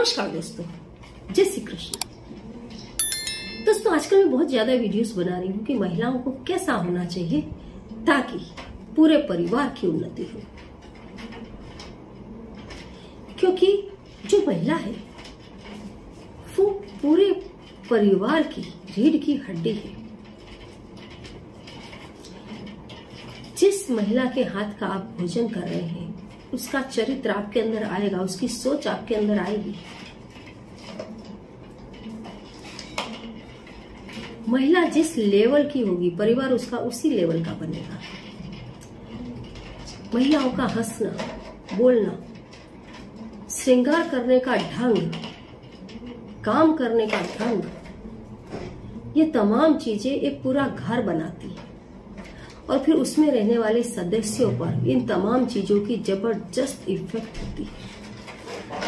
नमस्कार दोस्तों, जय श्री कृष्ण। दोस्तों आजकल मैं बहुत ज्यादा वीडियोस बना रही हूँ कि महिलाओं को कैसा होना चाहिए ताकि पूरे परिवार की उन्नति हो, क्योंकि जो महिला है वो पूरे परिवार की रीढ़ की हड्डी है। जिस महिला के हाथ का आप भोजन कर रहे हैं उसका चरित्र आपके अंदर आएगा, उसकी सोच आपके अंदर आएगी। महिला जिस लेवल की होगी परिवार उसका उसी लेवल का बनेगा। महिलाओं का हंसना, बोलना, श्रृंगार करने का ढंग, काम करने का ढंग, ये तमाम चीजें एक पूरा घर बनाती है और फिर उसमें रहने वाले सदस्यों पर इन तमाम चीजों की जबरदस्त इफेक्ट होती है।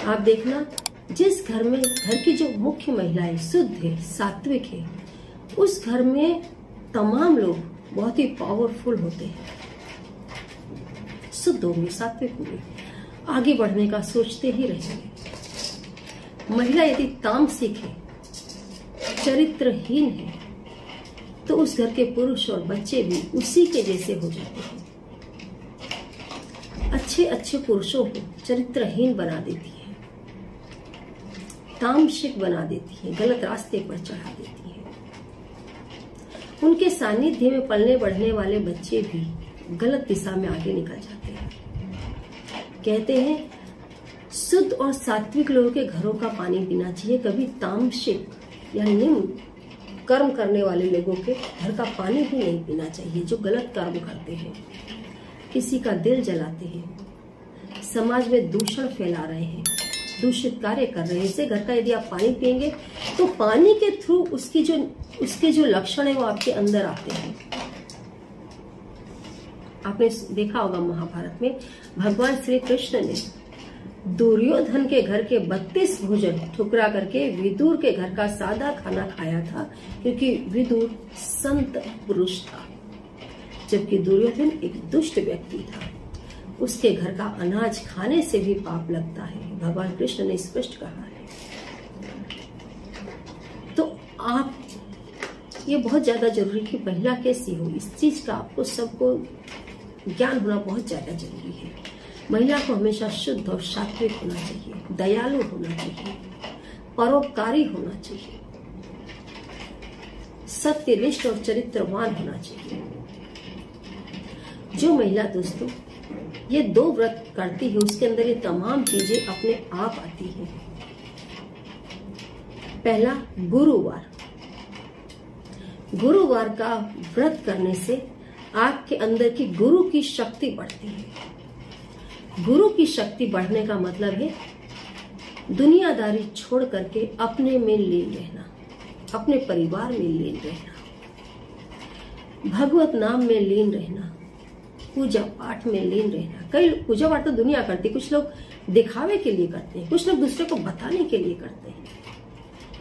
आप देखना, जिस घर में घर की जो मुख्य महिलाएं शुद्ध है, सात्विक है, उस घर में तमाम लोग बहुत ही पावरफुल होते हैं, शुद्ध होंगे, सात्विक होंगे, आगे बढ़ने का सोचते ही रहेंगे। महिला यदि तामसिक है, चरित्रहीन है, तो उस घर के पुरुष और बच्चे भी उसी के जैसे हो जाते हैं। अच्छे अच्छे पुरुषों को चरित्रहीन बना देती है, तामसिक बना देती है, गलत रास्ते पर चढ़ा देती है। उनके सानिध्य में पलने बढ़ने वाले बच्चे भी गलत दिशा में आगे निकल जाते हैं। कहते हैं शुद्ध और सात्विक लोगों के घरों का पानी पीना चाहिए, कभी तामसिक या निम्न कर्म करने वाले लोगों के घर का पानी भी नहीं पीना चाहिए, जो गलत कर्म करते हैं, किसी का दिल जलाते हैं, समाज में दूषण फैला रहे हैं, दूषित कार्य कर रहे हैं। इससे घर का यदि आप पानी पिएंगे तो पानी के थ्रू उसके जो लक्षण है वो आपके अंदर आते हैं। आपने देखा होगा महाभारत में भगवान श्री कृष्ण ने दुर्योधन के घर के 32 भोजन ठुकरा करके विदुर के घर का सादा खाना खाया था, क्योंकि विदुर संत पुरुष था, जबकि दुर्योधन एक दुष्ट व्यक्ति था। उसके घर का अनाज खाने से भी पाप लगता है, भगवान कृष्ण ने स्पष्ट कहा है। तो आप ये बहुत ज्यादा जरूरी कि महिला कैसी हो, इस चीज का आपको सबको ज्ञान होना बहुत ज्यादा जरूरी है। महिला को हमेशा शुद्ध और सात्विक होना चाहिए, दयालु होना चाहिए, परोपकारी होना चाहिए, सत्यनिष्ठ और चरित्रवान होना चाहिए। जो महिला दोस्तों ये 2 व्रत करती है उसके अंदर ये तमाम चीजें अपने आप आती हैं। पहला, गुरुवार का व्रत करने से आपके अंदर की गुरु की शक्ति बढ़ती है। गुरु की शक्ति बढ़ने का मतलब है दुनियादारी छोड़ करके अपने में लीन रहना, अपने परिवार में लीन रहना, भगवत नाम में लीन रहना, पूजा पाठ में लीन रहना। कई पूजा पाठ तो दुनिया करती, कुछ लोग दिखावे के लिए करते हैं, कुछ लोग दूसरे को बताने के लिए करते हैं,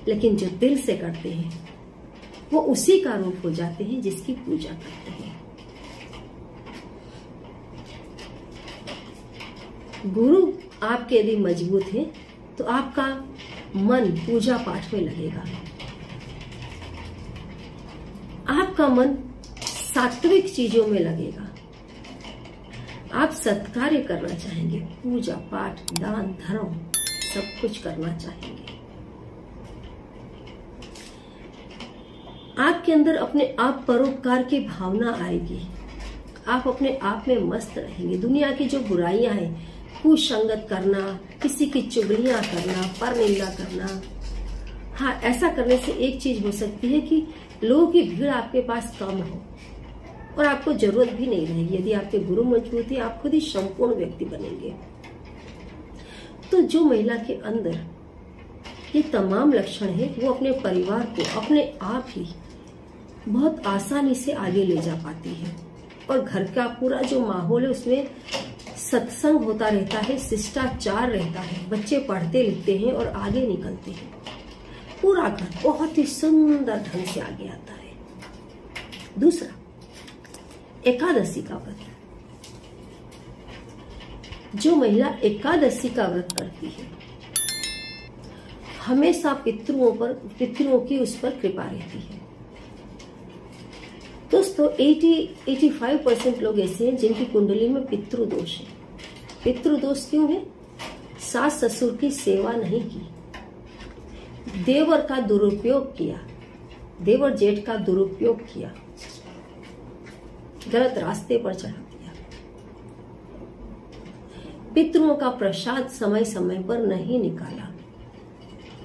लेकिन जो दिल से करते हैं वो उसी का रूप हो जाते हैं जिसकी पूजा करते हैं। गुरु आपके यदि मजबूत है तो आपका मन पूजा पाठ में लगेगा, आपका मन सात्विक चीजों में लगेगा, आप सत्कार्य करना चाहेंगे, पूजा पाठ, दान धर्म सब कुछ करना चाहेंगे। आपके अंदर अपने आप परोपकार की भावना आएगी, आप अपने आप में मस्त रहेंगे। दुनिया की जो बुराइयां हैं, कुसंगत करना, किसी की चुगलियां करना, परनिंदा करना, हाँ ऐसा करने से एक चीज हो सकती है कि लोगों की भीड़ आपके पास कम हो और आपको जरूरत भी नहीं रहेगी। यदि आपके गुरु मजबूत है आप खुद ही संपूर्ण व्यक्ति बनेंगे। तो जो महिला के अंदर ये तमाम लक्षण है वो अपने परिवार को अपने आप ही बहुत आसानी से आगे ले जा पाती है और घर का पूरा जो माहौल है उसमें सत्संग होता रहता है, शिष्टाचार रहता है, बच्चे पढ़ते लिखते हैं और आगे निकलते हैं, पूरा घर बहुत ही सुंदर ढंग से आगे आता है। दूसरा, एकादशी का व्रत। जो महिला एकादशी का व्रत करती है हमेशा पितरों की उस पर कृपा रहती है। दोस्तों 85% लोग ऐसे हैं जिनकी कुंडली में पितृदोष है। पितृदोष क्यों है? सास ससुर की सेवा नहीं की, देवर का दुरुपयोग किया, देवर जेठ का दुरुपयोग किया, गलत रास्ते पर चढ़ा दिया, पितरों का प्रसाद समय समय पर नहीं निकाला,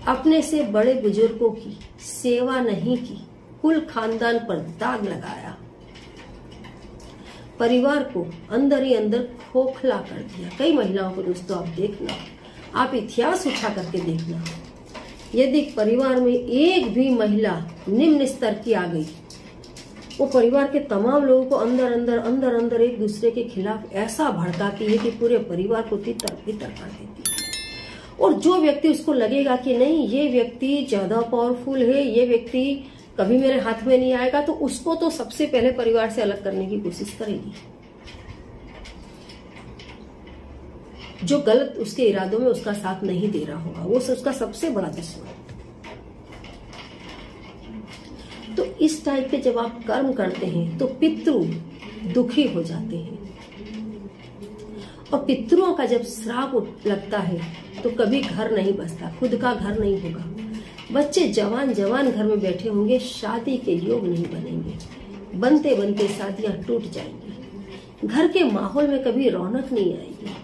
अपने से बड़े बुजुर्गों की सेवा नहीं की, कुल खानदान पर दाग लगाया, परिवार को अंदर ही अंदर खोखला कर दिया। कई महिलाओं को दोस्तों आप देखना, आप इतिहास उठा करके देखना, यदि परिवार में एक भी महिला निम्न स्तर की आ गई, वो परिवार के तमाम लोगों को अंदर अंदर एक दूसरे के खिलाफ ऐसा भड़काती है कि पूरे परिवार को तितर बितर कर देती है। और जो व्यक्ति उसको लगेगा कि नहीं ये व्यक्ति ज्यादा पावरफुल है, ये व्यक्ति कभी मेरे हाथ में नहीं आएगा, तो उसको तो सबसे पहले परिवार से अलग करने की कोशिश करेगी। जो गलत उसके इरादों में उसका साथ नहीं दे रहा होगा, वो उसका सबसे बड़ा दुश्मन। तो इस टाइप के जब आप कर्म करते हैं तो पितृ दुखी हो जाते हैं, और पितरों का जब श्राप लगता है तो कभी घर नहीं बसता, खुद का घर नहीं होगा, बच्चे जवान घर में बैठे होंगे, शादी के योग नहीं बनेंगे, बनते बनते शादियां टूट जाएंगी, घर के माहौल में कभी रौनक नहीं आएगी।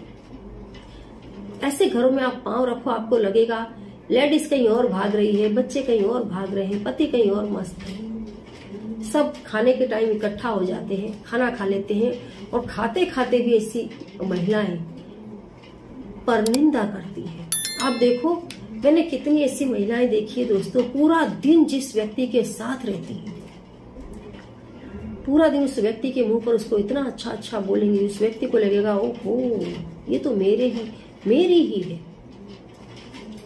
ऐसे घरों में आप पांव रखो, आपको लगेगा लेडीज कहीं और भाग रही है, बच्चे कहीं और भाग रहे हैं, पति कहीं और मस्त है। सब खाने के टाइम इकट्ठा हो जाते हैं, खाना खा लेते हैं, और खाते खाते भी ऐसी महिलाएं परनिंदा करती हैं। आप देखो, मैंने कितनी ऐसी महिलाएं देखी है दोस्तों, पूरा दिन जिस व्यक्ति के साथ रहती हैं, पूरा दिन उस व्यक्ति के मुंह पर उसको इतना अच्छा बोलेंगे, उस व्यक्ति को लगेगा ओहो ये तो मेरी ही है।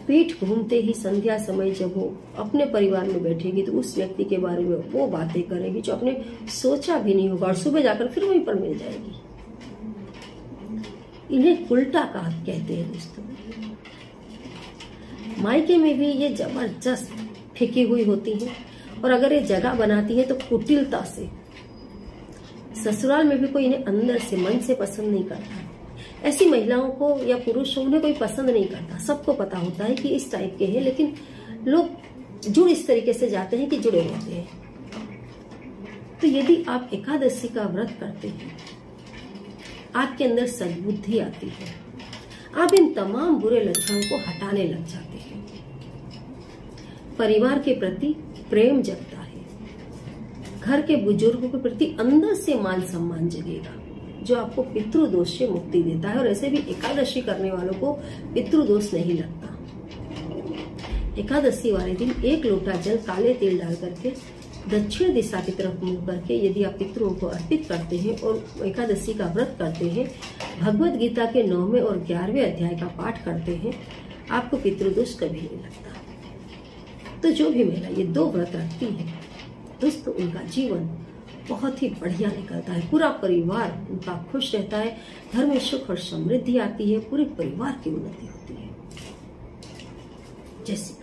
पीठ घूमते ही संध्या समय जब वो अपने परिवार में बैठेगी तो उस व्यक्ति के बारे में वो बातें करेगी जो आपने सोचा भी नहीं होगा, और सुबह जाकर फिर वहीं पर मिल जाएगी। इन्हें उल्टा काल कहते हैं दोस्तों। मायके में भी ये जबरदस्त फेंकी हुई होती है, और अगर ये जगह बनाती है तो कुटिलता से। ससुराल में भी कोई इन्हें अंदर से मन से पसंद नहीं करता। ऐसी महिलाओं को या पुरुष उन्हें कोई पसंद नहीं करता, सबको पता होता है कि इस टाइप के हैं, लेकिन लोग जुड़ इस तरीके से जाते हैं कि जुड़े रहते हैं। तो यदि आप एकादशी का व्रत करते हैं, आपके अंदर सद्बुद्धि आती है, आप इन तमाम बुरे लक्षणों को हटाने लग जाते हैं, परिवार के प्रति प्रेम जगता है, घर के बुजुर्गों के प्रति अंदर से मान सम्मान जगेगा, जो आपको पितृदोष से मुक्ति देता है। और ऐसे भी एकादशी करने वालों को पितृदोष नहीं लगता। एकादशी वाले दिन 1 लोटा जल काले तेल डाल करके दक्षिण दिशा की तरफ मुंह करके यदि आप पितरों को अर्पित करते हैं और एकादशी का व्रत करते हैं, भगवत गीता के 9वें और 11वें अध्याय का पाठ करते हैं, आपको पितृदोष कभी नहीं लगता। तो जो भी महिला ये 2 व्रत रखती है दोस्तों, उनका जीवन बहुत ही बढ़िया निकलता है, पूरा परिवार उनका खुश रहता है, घर में सुख और समृद्धि आती है, पूरे परिवार की उन्नति होती है। जैसे